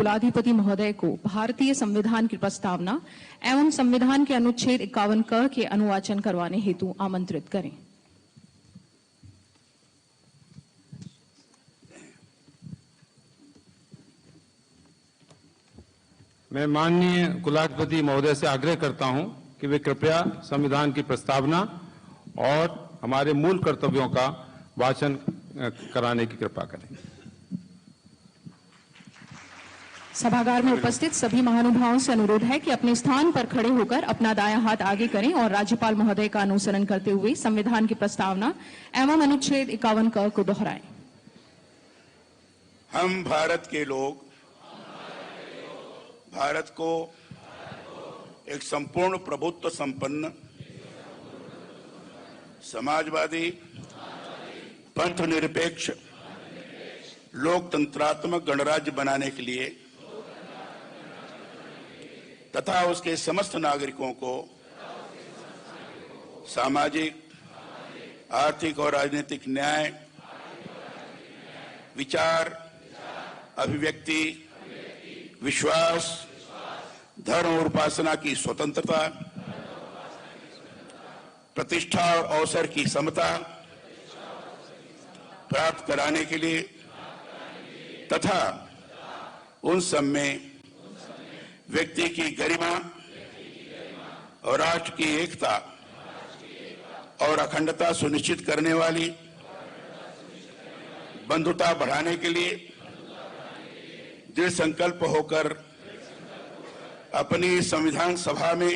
कुलाधिपति महोदय को भारतीय संविधान की प्रस्तावना एवं संविधान के अनुच्छेद 51 क के अनुवाचन करवाने हेतु आमंत्रित करें। मैं माननीय कुलाधिपति महोदय से आग्रह करता हूं कि वे कृपया संविधान की प्रस्तावना और हमारे मूल कर्तव्यों का वाचन कराने की कृपा करें। सभागार में उपस्थित सभी महानुभावों से अनुरोध है कि अपने स्थान पर खड़े होकर अपना दायां हाथ आगे करें और राज्यपाल महोदय का अनुसरण करते हुए संविधान की प्रस्तावना एवं अनुच्छेद 51 क को दोहराएं। हम भारत के लोग भारत को एक संपूर्ण प्रभुत्व संपन्न समाजवादी पंथ निरपेक्ष लोकतंत्रात्मक गणराज्य बनाने के लिए तथा उसके समस्त नागरिकों को सामाजिक, आर्थिक और राजनीतिक न्याय, विचार, अभिव्यक्ति, विश्वास, धर्म और उपासना की स्वतंत्रता, प्रतिष्ठा और अवसर की समता प्राप्त कराने के लिए तथा उन सब में व्यक्ति की गरिमा और राष्ट्र की एकता और अखंडता सुनिश्चित करने वाली बंधुता बढ़ाने के लिए दृढ़ संकल्प होकर अपनी संविधान सभा में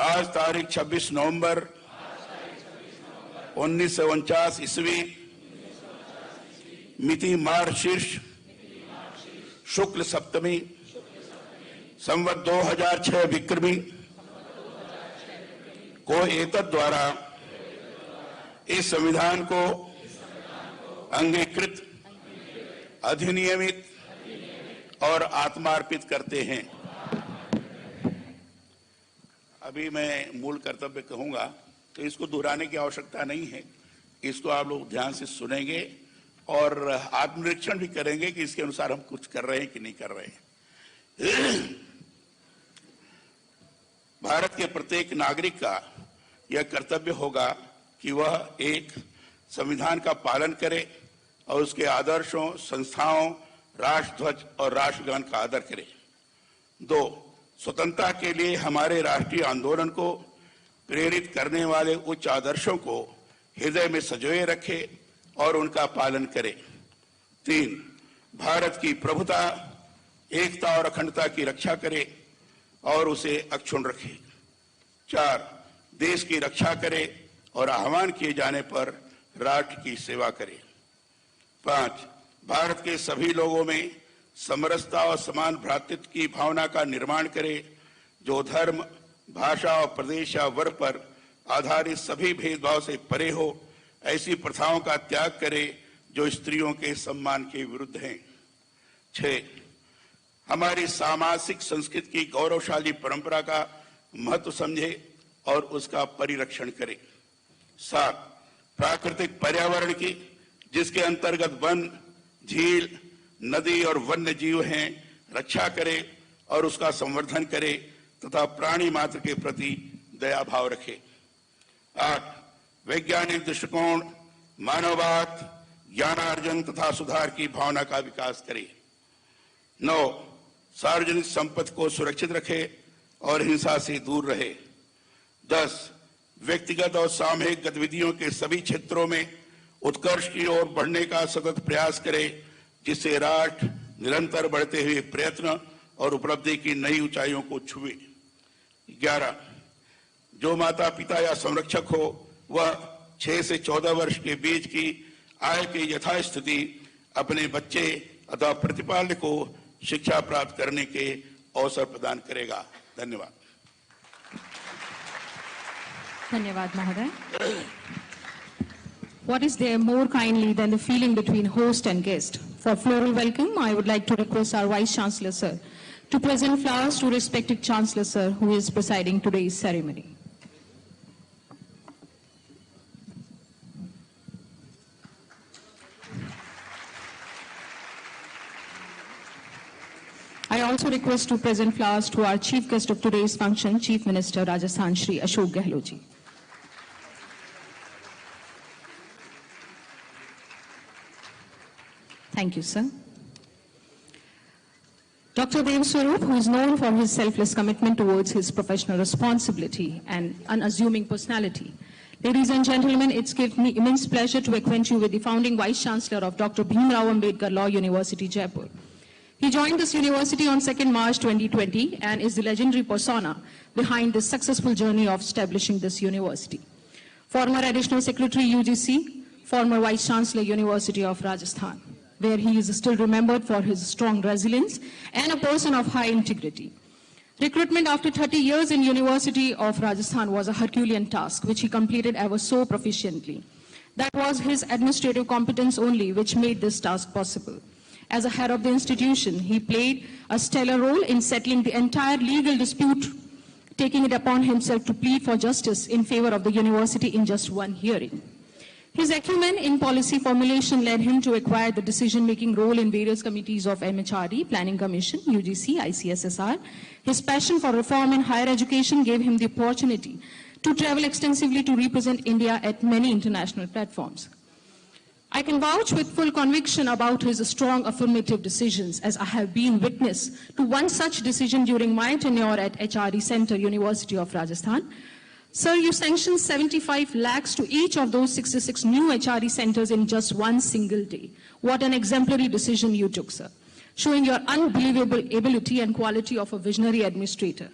आज तारीख 26 नवंबर 1949 ईस्वी मिति मार्गशीर्ष शुक्ल सप्तमी संवत 2006 विक्रमी को एतद द्वारा इस संविधान को अंगीकृत, अधिनियमित और आत्मार्पित करते हैं। अभी मैं मूल कर्तव्य कहूंगा तो इसको दोहराने की आवश्यकता नहीं है। इसको आप लोग ध्यान से सुनेंगे और आत्मनिरीक्षण भी करेंगे कि इसके अनुसार हम कुछ कर रहे हैं कि नहीं कर रहे हैं। भारत के प्रत्येक नागरिक का यह कर्तव्य होगा कि वह एक संविधान का पालन करे और उसके आदर्शों, संस्थाओं, राष्ट्रध्वज और राष्ट्रगान का आदर करे। 2. स्वतंत्रता के लिए हमारे राष्ट्रीय आंदोलन को प्रेरित करने वाले उच्च आदर्शों को हृदय में संजोए रखे और उनका पालन करे। 3. भारत की प्रभुता, एकता और अखंडता की रक्षा करे और उसे अक्षुण्ण रखे। 4. देश की रक्षा करे और आह्वान किए जाने पर राष्ट्र की सेवा करे। 5. भारत के सभी लोगों में समरसता और समान भ्रातृत्व की भावना का निर्माण करे, जो धर्म, भाषा और प्रदेश या वर्ग पर आधारित सभी भेदभाव से परे हो। ऐसी प्रथाओं का त्याग करे जो स्त्रियों के सम्मान के विरुद्ध हैं। 6. हमारी सामाजिक संस्कृति की गौरवशाली परंपरा का महत्व समझे और उसका परिरक्षण करे। 7. प्राकृतिक पर्यावरण की, जिसके अंतर्गत वन, झील, नदी और वन्य जीव हैं, रक्षा करे और उसका संवर्धन करे तथा प्राणी मात्र के प्रति दया भाव रखे। 8. वैज्ञानिक दृष्टिकोण, मानववाद, ज्ञानार्जन तथा सुधार की भावना का विकास करे। 9. सार्वजनिक संपत्ति को सुरक्षित रखे और हिंसा से दूर रहे। 10. व्यक्तिगत और सामूहिक गतिविधियों के सभी क्षेत्रों में उत्कर्ष की ओर बढ़ने का सतत प्रयास करे, जिससे राष्ट्र निरंतर बढ़ते हुए प्रयत्न और उपलब्धि की नई ऊंचाइयों को छुए। 11. जो माता पिता या संरक्षक हो वह 6 से 14 वर्ष के बीच की आय की यथास्थिति अपने बच्चे अथवा प्रतिपाल्य को शिक्षा प्राप्त करने के अवसर प्रदान करेगा। धन्यवाद। धन्यवाद महोदय। What is there more kindly than the feeling between host and guest? For floral welcome, I would like to request our Vice Chancellor Sir to present flowers to respected Chancellor Sir, who is presiding today's ceremony. also request to present flowers to our chief guest of today's function, Chief Minister Rajasthan Shri Ashok Gehlot ji. Thank you, sir. Dr. Dev Swarup, who is known for his selfless commitment towards his professional responsibility and unassuming personality. Ladies and gentlemen, it's given me immense pleasure to acquaint you with the founding Vice-Chancellor of Dr. Bhim Rao Ambedkar Law University, Jaipur. He joined this university on 2nd March 2020 and is the legendary persona behind the successful journey of establishing this university. Former Additional Secretary UGC, former Vice-Chancellor University of Rajasthan, where he is still remembered for his strong resilience and a person of high integrity. Recruitment after 30 years in University of Rajasthan was a Herculean task, which he completed ever so proficiently. That was his administrative competence only which made this task possible. As a head of the institution, he played a stellar role in settling the entire legal dispute, taking it upon himself to plead for justice in favor of the university in just one hearing. His acumen in policy formulation led him to acquire the decision-making role in various committees of MHRD, Planning Commission, UGC, ICSSR. His passion for reform in higher education gave him the opportunity to travel extensively to represent India at many international platforms. I can vouch with full conviction about his strong affirmative decisions, as I have been witness to one such decision during my tenure at HRD Center, University of Rajasthan. Sir, you sanctioned 75 lakhs to each of those 66 new HRD centers in just one single day. What an exemplary decision you took, sir, showing your unbelievable ability and quality of a visionary administrator.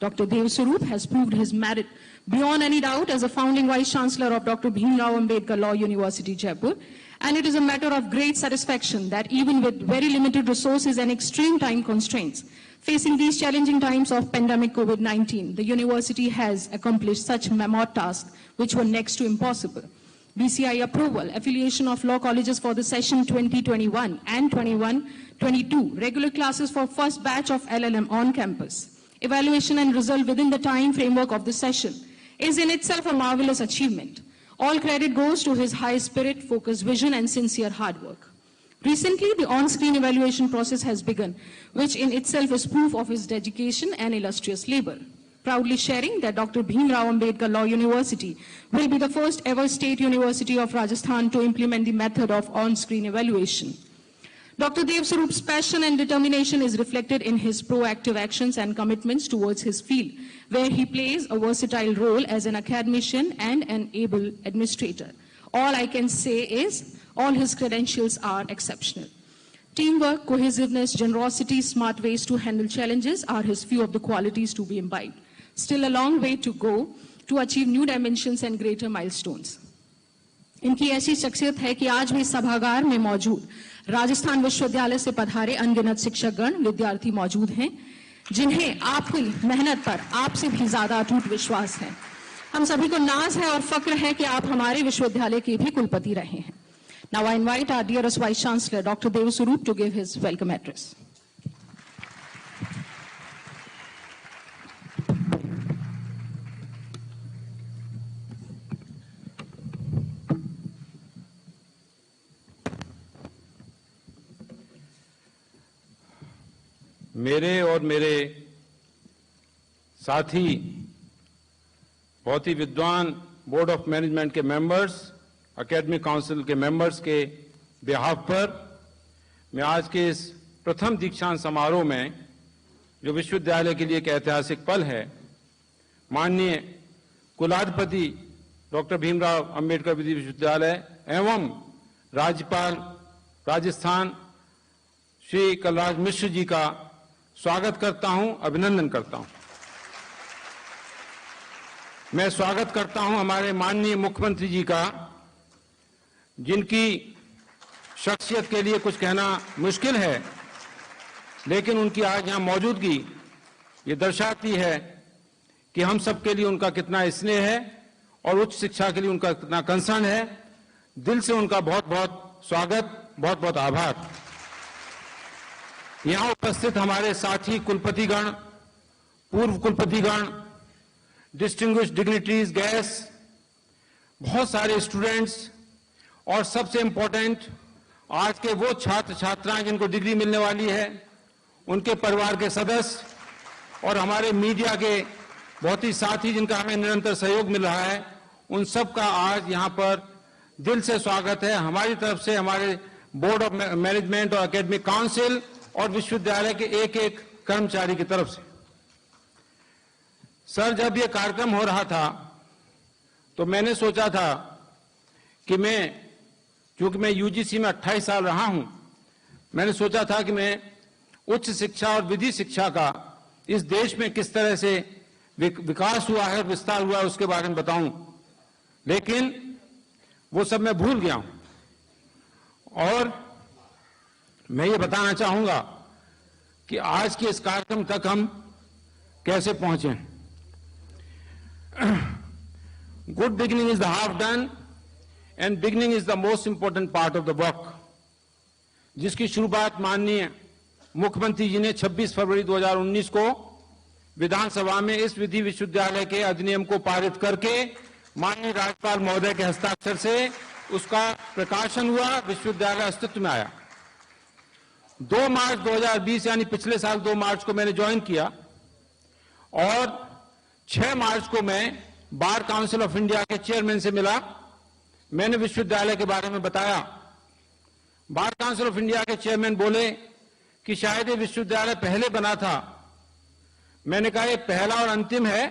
Dr. Dev Swarup has proved his merit beyond any doubt as a founding Vice-Chancellor of Dr. Bhim Rao Ambedkar Law University, Jaipur. And it is a matter of great satisfaction that even with very limited resources and extreme time constraints, facing these challenging times of pandemic COVID-19, the university has accomplished such mammoth tasks which were next to impossible. BCI approval, affiliation of law colleges for the session 2021 and 21-22, regular classes for first batch of LLM on campus, evaluation and result within the time framework of the session is in itself a marvelous achievement. All credit goes to his high spirit, focused vision, and sincere hard work. Recently, the on-screen evaluation process has begun, which in itself is proof of his dedication and illustrious labor. Proudly sharing that Dr. Bhim Rao Ambedkar Law University will be the first ever state university of Rajasthan to implement the method of on-screen evaluation. Dr. Dev Swarup's passion and determination is reflected in his proactive actions and commitments towards his field, where he plays a versatile role as an academician and an able administrator. All I can say is, all his credentials are exceptional. Teamwork, cohesiveness, generosity, smart ways to handle challenges are his few of the qualities to be imbibed. Still a long way to go to achieve new dimensions and greater milestones. इनकी ऐसी शख्सियत है कि आज भी सभागार में मौजूद राजस्थान विश्वविद्यालय से पधारे अनगिनत शिक्षकगण, विद्यार्थी मौजूद हैं, जिन्हें आपकी मेहनत पर आपसे भी ज्यादा अटूट विश्वास है। हम सभी को नाज है और फक्र है कि आप हमारे विश्वविद्यालय के भी कुलपति रहे हैं। Now I invite our dearest Vice Chancellor, Dr. Dev Swarup, to give his welcome address. मेरे और मेरे साथी बहुत ही विद्वान बोर्ड ऑफ मैनेजमेंट के मेंबर्स, एकेडमिक काउंसिल के मेंबर्स के बिहाफ पर मैं आज के इस प्रथम दीक्षांत समारोह में, जो विश्वविद्यालय के लिए एक ऐतिहासिक पल है, माननीय कुलाधिपति डॉक्टर भीमराव अंबेडकर विधि विश्वविद्यालय एवं राज्यपाल राजस्थान श्री कलराज मिश्र जी का स्वागत करता हूं, अभिनंदन करता हूं। मैं स्वागत करता हूं हमारे माननीय मुख्यमंत्री जी का, जिनकी शख्सियत के लिए कुछ कहना मुश्किल है, लेकिन उनकी आज यहां मौजूदगी ये दर्शाती है कि हम सब के लिए उनका कितना स्नेह है और उच्च शिक्षा के लिए उनका कितना कंसर्न है। दिल से उनका बहुत बहुत स्वागत, बहुत बहुत आभार। यहां उपस्थित हमारे साथी कुलपतिगण, पूर्व कुलपतिगण, डिस्टिंग्विश्ड डिग्निटरीज, गेस्ट, बहुत सारे स्टूडेंट्स और सबसे इंपॉर्टेंट आज के वो छात्र छात्राएं जिनको डिग्री मिलने वाली है, उनके परिवार के सदस्य और हमारे मीडिया के बहुत ही साथी जिनका हमें निरंतर सहयोग मिल रहा है, उन सब का आज यहाँ पर दिल से स्वागत है। हमारी तरफ से हमारे बोर्ड ऑफ मैनेजमेंट और एकेडमिक काउंसिल और विश्वविद्यालय के एक एक कर्मचारी की तरफ से। सर, जब ये कार्यक्रम हो रहा था तो मैंने सोचा था कि क्योंकि मैं यूजीसी में 28 साल रहा हूं, मैंने सोचा था कि मैं उच्च शिक्षा और विधि शिक्षा का इस देश में किस तरह से विकास हुआ है, विस्तार हुआ है, उसके बारे में बताऊं। लेकिन वो सब मैं भूल गया हूं। और मैं ये बताना चाहूंगा कि आज के इस कार्यक्रम तक हम कैसे पहुंचे। Good beginning is the half done and beginning is the most important part of the work, जिसकी शुरुआत माननीय मुख्यमंत्री जी ने 26 फरवरी 2019 को विधानसभा में इस विधि विश्वविद्यालय के अधिनियम को पारित करके माननीय राज्यपाल महोदय के हस्ताक्षर से उसका प्रकाशन हुआ, विश्वविद्यालय अस्तित्व में आया। 2 मार्च 2020 यानी पिछले साल 2 मार्च को मैंने ज्वाइन किया और 6 मार्च को मैं बार काउंसिल ऑफ इंडिया के चेयरमैन से मिला। मैंने विश्वविद्यालय के बारे में बताया। बार काउंसिल ऑफ इंडिया के चेयरमैन बोले कि शायद ये विश्वविद्यालय पहले बना था। मैंने कहा ये पहला और अंतिम है,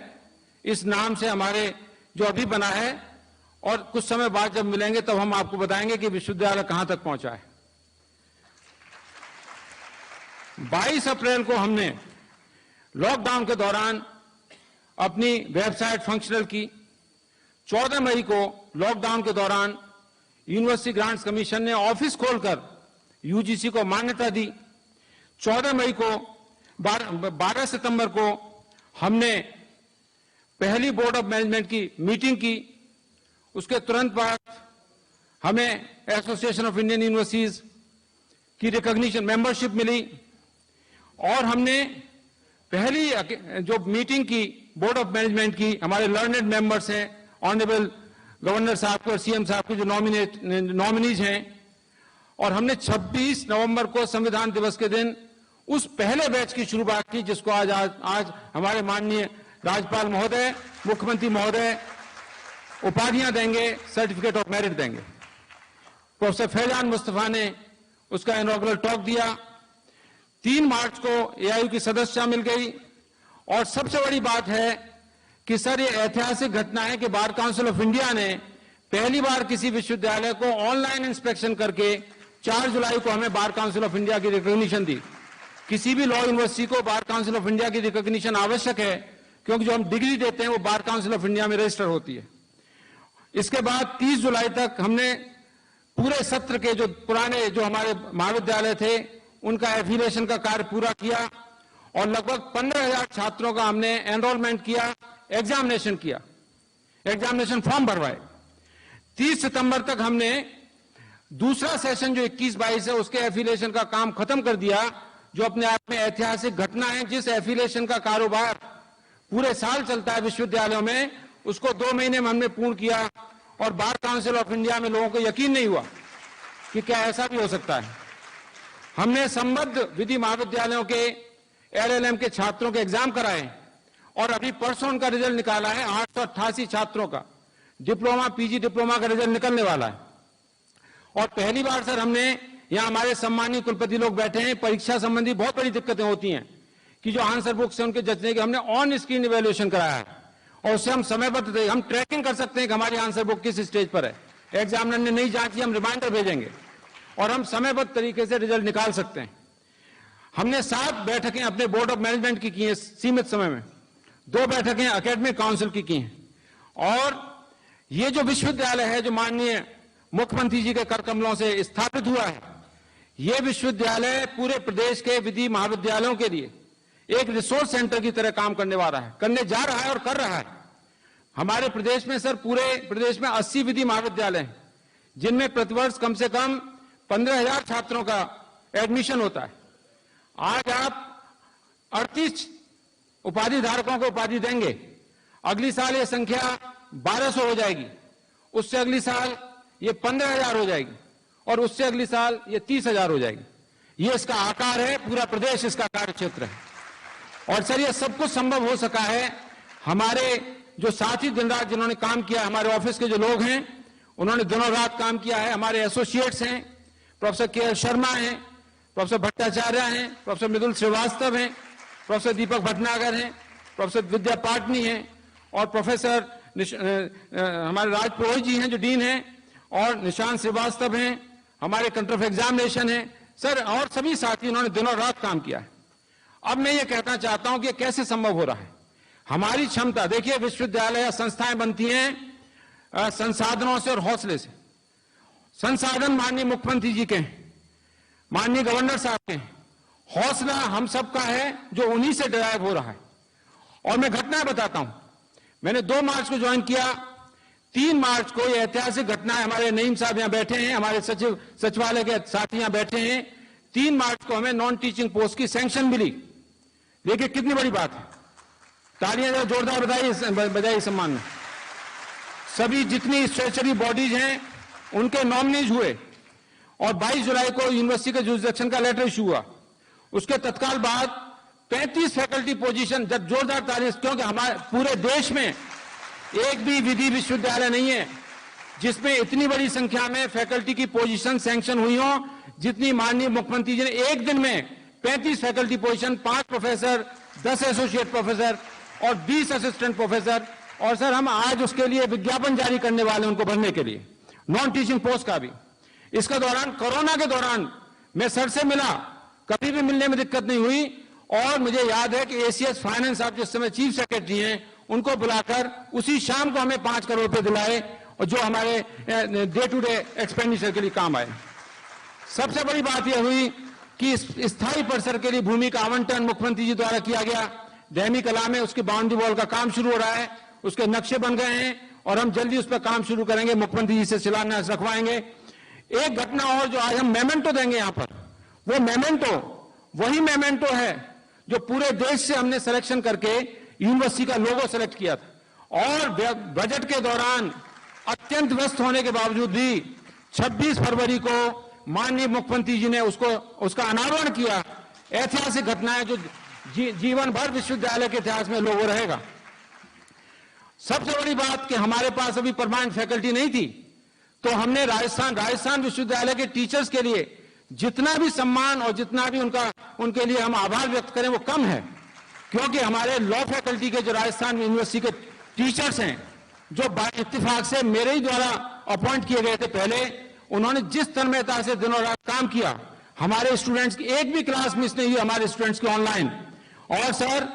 इस नाम से हमारे जो अभी बना है, और कुछ समय बाद जब मिलेंगे तब हम आपको बताएंगे कि विश्वविद्यालय कहां तक पहुंचा है। 22 अप्रैल को हमने लॉकडाउन के दौरान अपनी वेबसाइट फंक्शनल की। 14 मई को लॉकडाउन के दौरान यूनिवर्सिटी ग्रांट्स कमीशन ने ऑफिस खोलकर यूजीसी को मान्यता दी। 14 मई को 12 सितंबर को हमने पहली बोर्ड ऑफ मैनेजमेंट की मीटिंग की। उसके तुरंत बाद हमें एसोसिएशन ऑफ इंडियन यूनिवर्सिटीज की रिकॉग्निशन मेंबरशिप मिली और हमने पहली जो मीटिंग की बोर्ड ऑफ मैनेजमेंट की, हमारे लर्नेड मेंबर्स हैं, ऑनरेबल गवर्नर साहब को और सीएम साहब के जो नॉमिनीज हैं, और हमने 26 नवंबर को संविधान दिवस के दिन उस पहले बैच की शुरुआत की जिसको आज हमारे माननीय राज्यपाल महोदय, मुख्यमंत्री महोदय उपाधियां देंगे, सर्टिफिकेट ऑफ मेरिट देंगे। प्रोफेसर फैजान मुस्तफा ने उसका इनॉग्रल टॉक दिया। 3 मार्च को एआईयू की सदस्यता मिल गई। और सबसे बड़ी बात है कि सर, ये ऐतिहासिक घटना है कि बार काउंसिल ऑफ इंडिया ने पहली बार किसी विश्वविद्यालय को ऑनलाइन इंस्पेक्शन करके 4 जुलाई को हमें बार काउंसिल ऑफ इंडिया की रिकॉग्निशन दी। किसी भी लॉ यूनिवर्सिटी को बार काउंसिल ऑफ इंडिया की रिकॉग्निशन आवश्यक है, क्योंकि जो हम डिग्री देते हैं वो बार काउंसिल ऑफ इंडिया में रजिस्टर होती है। इसके बाद 30 जुलाई तक हमने पूरे सत्र के जो पुराने जो हमारे महाविद्यालय थे उनका एफिलिएशन का कार्य पूरा किया और लगभग 15,000 छात्रों का हमने एनरोलमेंट किया, एग्जामिनेशन किया, एग्जामिनेशन फॉर्म भरवाए। 30 सितंबर तक हमने दूसरा सेशन जो 21-22 है उसके एफिलिएशन का काम खत्म कर दिया, जो अपने आप में ऐतिहासिक घटना है। जिस एफिलिएशन का कारोबार पूरे साल चलता है विश्वविद्यालयों में, उसको 2 महीने में हमने पूर्ण किया। और बार काउंसिल ऑफ इंडिया में लोगों को यकीन नहीं हुआ कि क्या ऐसा भी हो सकता है। हमने संबद्ध विधि महाविद्यालयों के एलएलएम के छात्रों के एग्जाम कराए और अभी परसों उनका रिजल्ट निकाला है। 888 छात्रों का डिप्लोमा, पीजी डिप्लोमा का रिजल्ट निकलने वाला है। और पहली बार सर हमने, यहाँ हमारे सम्मानित कुलपति लोग बैठे हैं, परीक्षा संबंधी बहुत बड़ी दिक्कतें होती हैं कि जो आंसर बुक से उनके जचने की, हमने ऑन स्क्रीन इवैल्यूएशन कराया है और उससे हम समयबद्ध हम ट्रैकिंग कर सकते हैं कि हमारी आंसर बुक किस स्टेज पर है। एग्जामिनर ने नहीं जांची, हम रिमाइंडर भेजेंगे और हम समयबद्ध तरीके से रिजल्ट निकाल सकते हैं। हमने 7 बैठकें अपने बोर्ड ऑफ मैनेजमेंट की हैं सीमित समय में, 2 बैठकें एकेडमिक काउंसिल की हैं। और ये जो विश्वविद्यालय है जो माननीय मुख्यमंत्री जी के कर कमलों से स्थापित हुआ है, ये विश्वविद्यालय पूरे प्रदेश के विधि महाविद्यालयों के लिए एक रिसोर्स सेंटर की तरह काम करने वाला है, करने जा रहा है और कर रहा है। हमारे प्रदेश में सर, पूरे प्रदेश में 80 विधि महाविद्यालय हैं जिनमें प्रतिवर्ष कम से कम 15,000 छात्रों का एडमिशन होता है। आज आप 38 उपाधि धारकों को उपाधि देंगे, अगली साल ये संख्या 1200 हो जाएगी, उससे अगली साल ये 15,000 हो जाएगी और उससे अगली साल ये 30,000 हो जाएगी। ये इसका आकार है, पूरा प्रदेश इसका कार्य क्षेत्र है। और सर ये सब कुछ संभव हो सका है हमारे जो साथी दिन रात जिन्होंने काम किया, हमारे ऑफिस के जो लोग हैं उन्होंने दिनों रात काम किया है। हमारे एसोसिएट्स हैं, प्रोफेसर के शर्मा हैं, प्रोफेसर भट्टाचार्य हैं, प्रोफेसर मृदुल श्रीवास्तव हैं, प्रोफेसर दीपक भटनागर हैं, प्रोफेसर विद्या पाटनी हैं और प्रोफेसर हमारे राज पुरोहित जी हैं जो डीन हैं, और निशांत श्रीवास्तव हैं, हमारे कंट्रोल ऑफ एग्जामिनेशन हैं सर, और सभी साथी उन्होंने दिनों रात काम किया है। अब मैं ये कहना चाहता हूं कि कैसे संभव हो रहा है। हमारी क्षमता देखिए, विश्वविद्यालय या संस्थाएं बनती हैं संसाधनों से और हौसले से। संसाधन माननीय मुख्यमंत्री जी के हैं, माननीय गवर्नर साहब के हैं, हौसला हम सबका है जो उन्हीं से ड्राइव हो रहा है। और मैं घटना बताता हूं, मैंने 2 मार्च को ज्वाइन किया, 3 मार्च को ये ऐतिहासिक घटना है, हमारे नईम साहब यहां बैठे हैं, हमारे सचिवालय के साथी यहां बैठे हैं, 3 मार्च को हमें नॉन टीचिंग पोस्ट की सैंक्शन मिली। देखिए कितनी बड़ी बात है, तालियां जोरदार बजाइए सम्मान में। सभी जितनी स्टैट्यूटरी बॉडीज हैं उनके नॉमिनीज हुए और 22 जुलाई को यूनिवर्सिटी के जुरिसडिक्शन का लेटर इशू हुआ। उसके तत्काल बाद 35 फैकल्टी पोजीशन, जब जोरदार तालियां, क्योंकि हमारे पूरे देश में एक भी विधि विश्वविद्यालय नहीं है जिसमें इतनी बड़ी संख्या में फैकल्टी की पोजीशन सैंक्शन हुई हो, जितनी माननीय मुख्यमंत्री जी ने एक दिन में 35 faculty position, 5 professor, 10 associate professor और 20 असिस्टेंट प्रोफेसर। और सर हम आज उसके लिए विज्ञापन जारी करने वाले हैं उनको भरने के लिए, नॉन टीचिंग पोस्ट का भी। इसके दौरान, कोरोना के दौरान मैं सर से मिला, कभी भी मिलने में दिक्कत नहीं हुई। और मुझे याद है कि एसीएस फाइनेंस आप जिस समय चीफ सेक्रेटरी हैं, उनको बुलाकर उसी शाम को हमें 5 करोड़ रुपए दिलाए और जो हमारे डे टू डे एक्सपेंडिचर के लिए काम आए। सबसे बड़ी बात यह हुई कि स्थायी परिसर के लिए भूमि का आवंटन मुख्यमंत्री जी द्वारा किया गया। दहमी कला में उसकी बाउंड्री वॉल का काम शुरू हो रहा है, उसके नक्शे बन गए हैं और हम जल्दी उस पर काम शुरू करेंगे, मुख्यमंत्री जी से शिलान्यास रखवाएंगे। एक घटना और जो आज हम मेमेंटो देंगे यहां पर, वो मेमेंटो वही मेमेंटो है जो पूरे देश से हमने सिलेक्शन करके यूनिवर्सिटी का लोगो सेलेक्ट किया था। और बजट के दौरान अत्यंत व्यस्त होने के बावजूद भी 26 फरवरी को माननीय मुख्यमंत्री जी ने उसका अनावरण किया। ऐतिहासिक घटना है जो जीवन भर विश्वविद्यालय के इतिहास में लोगो रहेगा। सबसे बड़ी बात कि हमारे पास अभी परमानेंट फैकल्टी नहीं थी, तो हमने राजस्थान विश्वविद्यालय के टीचर्स के लिए जितना भी सम्मान और जितना भी उनके लिए हम आभार व्यक्त करें वो कम है, क्योंकि हमारे लॉ फैकल्टी के जो राजस्थान यूनिवर्सिटी के टीचर्स हैं, जो इत्तेफाक से मेरे ही द्वारा अपॉइंट किए गए थे पहले, उन्होंने जिस तन्मयता से दिनों रात काम किया, हमारे स्टूडेंट्स की एक भी क्लास मिस नहीं हुई, हमारे स्टूडेंट्स की ऑनलाइन। और सर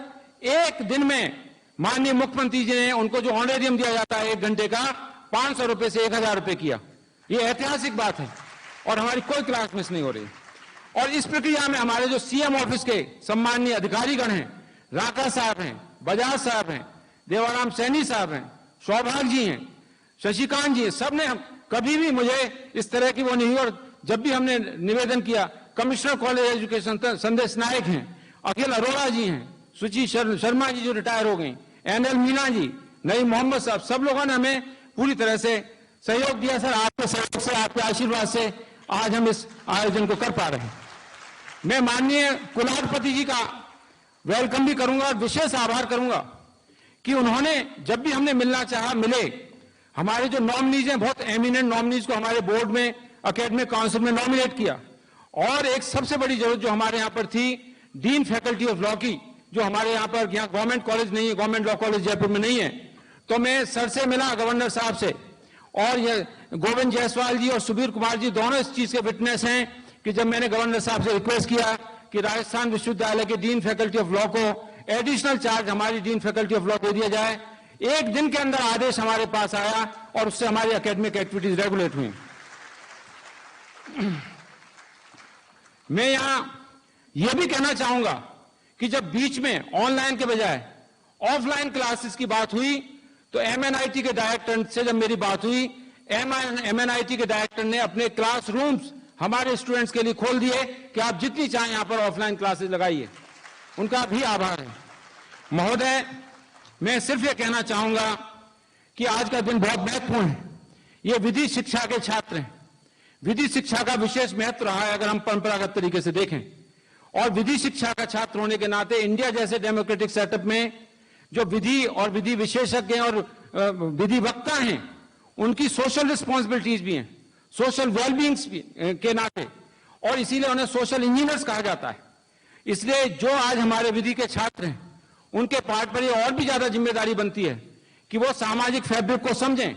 एक दिन में माननीय मुख्यमंत्री जी ने उनको जो ऑनरेरियम दिया जाता है 1 घंटे का, 500 रुपए से 1000 रुपए किया। ये ऐतिहासिक बात है और हमारी कोई क्लास मिस नहीं हो रही। और इस प्रक्रिया में हमारे जो सीएम ऑफिस के सम्मानीय अधिकारीगण हैं, राका साहब हैं, बजाज साहब हैं, देवाराम सैनी साहब हैं, सौभाग्य जी हैं, शशिकांत जी, सबने कभी भी मुझे इस तरह की वो नहीं हुई। और जब भी हमने निवेदन किया, कमिश्नर कॉलेज एजुकेशन संदेश नायक हैं, अखिल अरोड़ा जी हैं, सुची शर्मा जी जो रिटायर हो गई, एनएल मीना जी, नईम मोहम्मद साहब, सब लोगों ने हमें पूरी तरह से सहयोग दिया। सर आपके सहयोग से, आपके आशीर्वाद से आज हम इस आयोजन को कर पा रहे हैं। मैं माननीय कुलाधिपति जी का वेलकम भी करूंगा और विशेष आभार करूंगा कि उन्होंने जब भी हमने मिलना चाहा मिले। हमारे जो नॉमिनीज हैं, बहुत एमिनेंट नॉमिनीज को हमारे बोर्ड में, एकेडमिक काउंसिल में नॉमिनेट किया। और एक सबसे बड़ी जरूरत जो हमारे यहाँ पर थी, डीन फैकल्टी ऑफ लॉ की, जो हमारे यहाँ पर गवर्नमेंट कॉलेज नहीं है, गवर्नमेंट लॉ कॉलेज जयपुर में नहीं है। तो मैं सर से मिला, गवर्नर साहब से, और ये गोविंद जायसवाल जी और सुबीर कुमार जी दोनों इस चीज के विटनेस हैं कि जब मैंने गवर्नर साहब से रिक्वेस्ट किया कि राजस्थान विश्वविद्यालय के डीन फैकल्टी ऑफ लॉ को एडिशनल चार्ज हमारी डीन फैकल्टी ऑफ लॉ को दिया जाए, 1 दिन के अंदर आदेश हमारे पास आया और उससे हमारी एकेडमिक एक्टिविटीज रेगुलेट हुई। मैं यहां यह भी कहना चाहूंगा कि जब बीच में ऑनलाइन के बजाय ऑफलाइन क्लासेस की बात हुई, तो एमएनआईटी के डायरेक्टर से जब मेरी बात हुई, एमएनआईटी के डायरेक्टर ने अपने क्लासरूम्स हमारे स्टूडेंट्स के लिए खोल दिए कि आप जितनी चाहें यहां पर ऑफलाइन क्लासेस लगाइए। उनका भी आभार है। महोदय, मैं सिर्फ ये कहना चाहूंगा कि आज का दिन बहुत महत्वपूर्ण है। ये विधि शिक्षा के छात्र हैं। विधि शिक्षा का विशेष महत्व रहा है अगर हम परंपरागत तरीके से देखें। और विधि शिक्षा का छात्र होने के नाते इंडिया जैसे डेमोक्रेटिक सेटअप में जो विधि और विधि विशेषज्ञ और विधि वक्ता हैं, उनकी सोशल रिस्पॉन्सिबिलिटीज भी हैं, सोशल वेलबींग्स के नाते, और इसीलिए उन्हें सोशल इंजीनियर्स कहा जाता है। इसलिए जो आज हमारे विधि के छात्र हैं, उनके पार्ट पर ये और भी ज्यादा जिम्मेदारी बनती है कि वो सामाजिक फैब्रिक को समझें,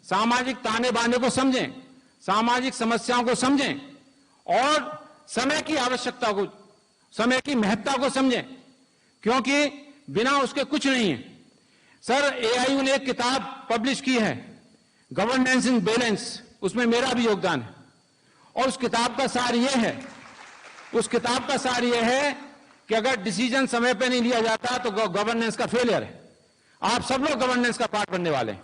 सामाजिक ताने बाने को समझें, सामाजिक समस्याओं को समझें और समय की आवश्यकता को, समय की महत्ता को समझें, क्योंकि बिना उसके कुछ नहीं है। सर, एआईयू ने एक किताब पब्लिश की है, गवर्नेंस इन बैलेंस, उसमें मेरा भी योगदान है। और उस किताब का सार यह है कि अगर डिसीजन समय पे नहीं लिया जाता तो गवर्नेंस का फेलियर है। आप सब लोग गवर्नेंस का पार्ट बनने वाले हैं,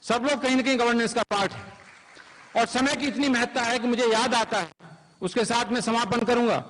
सब लोग कहीं ना कहीं गवर्नेंस का पार्ट है। और समय की इतनी महत्ता है कि मुझे याद आता है, उसके साथ मैं समापन करूंगा।